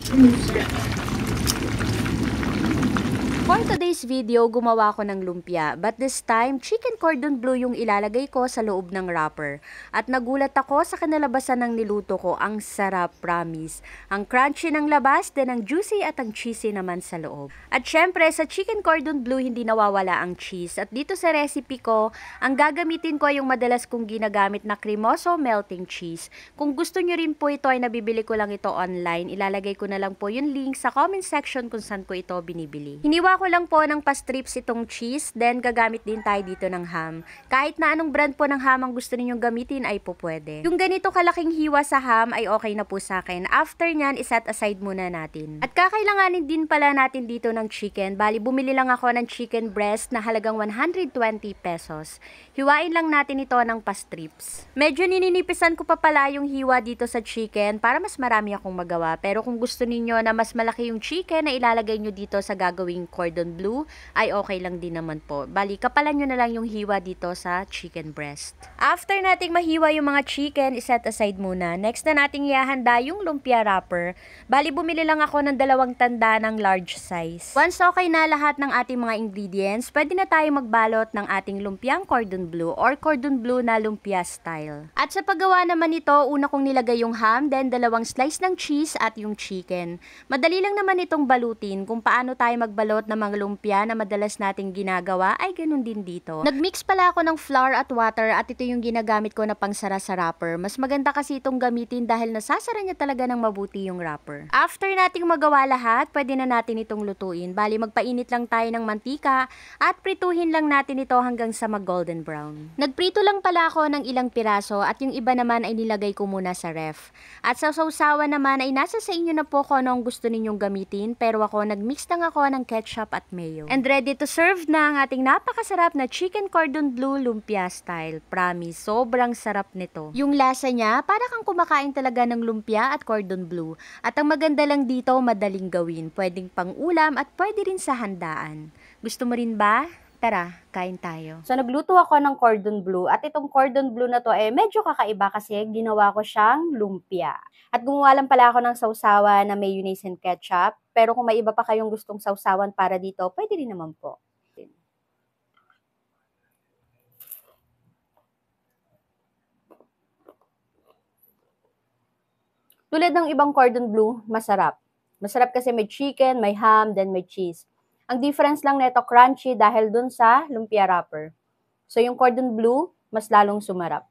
For today's video, gumawa ko ng lumpia, but this time, chicken cordon bleu yung ilalagay ko sa loob ng wrapper. At nagulat ako sa kinalabasan ng niluto ko, ang sarap, promise. Ang crunchy ng labas, then ang juicy at ang cheesy naman sa loob. At syempre, sa chicken cordon bleu, hindi nawawala ang cheese. At dito sa recipe ko, ang gagamitin ko ay yung madalas kong ginagamit na cremoso melting cheese. Kung gusto nyo rin po ito ay nabibili ko lang ito online, ilalagay ko na lang po yung link sa comment section kung saan ko ito binibili. Hiniwa ko lang po ng pa-strips itong cheese, then gagamit din tayo dito ng ham. Kahit na anong brand po ng ham ang gusto ninyong gamitin ay po pwede. Yung ganito kalaking hiwa sa ham ay okay na po sa akin. After nyan, iset aside muna natin. At kakailanganin din pala natin dito ng chicken. Bali, bumili lang ako ng chicken breast na halagang 120 pesos. Hiwain lang natin ito ng pa-strips. Medyo nininipisan ko pa pala yung hiwa dito sa chicken para mas marami akong magawa. Pero kung gusto ninyo na mas malaki yung chicken na ilalagay nyo dito sa gagawing cordon bleu, ay okay lang din naman po. Bali, kapalan nyo na lang yung hiwa dito sa chicken breast. After nating mahiwa yung mga chicken, iset aside muna. Next na nating ihahanda yung lumpia wrapper. Bali, bumili lang ako ng 2 tanda ng large size. Once okay na lahat ng ating mga ingredients, pwede na tayo magbalot ng ating lumpiang cordon bleu or cordon bleu na lumpia style. At sa paggawa naman nito, una kong nilagay yung ham, then 2 slice ng cheese at yung chicken. Madali lang naman itong balutin. Kung paano tayo magbalot ng mga lumpia na madalas nating ginagawa, ay ganun din dito. Nagmix pala ako ng flour at water at ito yung ginagamit ko na pangsara sa wrapper. Mas maganda kasi itong gamitin dahil nasasara niya talaga ng mabuti yung wrapper. After nating magawa lahat, pwede na natin itong lutuin. Bali, magpainit lang tayo ng mantika at prituhin lang natin ito hanggang sa mag-golden brown. Nagprito lang pala ako ng ilang piraso at yung iba naman ay nilagay ko muna sa ref. At sa sausawan naman ay nasa sa inyo na po kung anong gusto ninyong gamitin, pero ako nagmix lang ako ng ketchup at mayo. And ready to serve na ang ating napakasarap na chicken cordon bleu lumpia style. Promise, sobrang sarap nito. Yung lasa niya, para kang kumakain talaga ng lumpia at cordon bleu. At ang maganda lang dito, madaling gawin. Pwedeng pang ulam at pwede rin sa handaan. Gusto mo rin ba? Tara, kain tayo. So, nagluto ako ng cordon bleu at itong cordon bleu na to medyo kakaiba kasi ginawa ko siyang lumpia. At gumawa lang pala ako ng sausawan na mayonnaise and ketchup. Pero kung may iba pa kayong gustong sausawan para dito, pwede rin naman po. Tulad ng ibang cordon bleu, masarap. Masarap kasi may chicken, may ham, then may cheese. Ang difference lang nito crunchy dahil dun sa lumpia wrapper. So yung cordon bleu, mas lalong sumarap.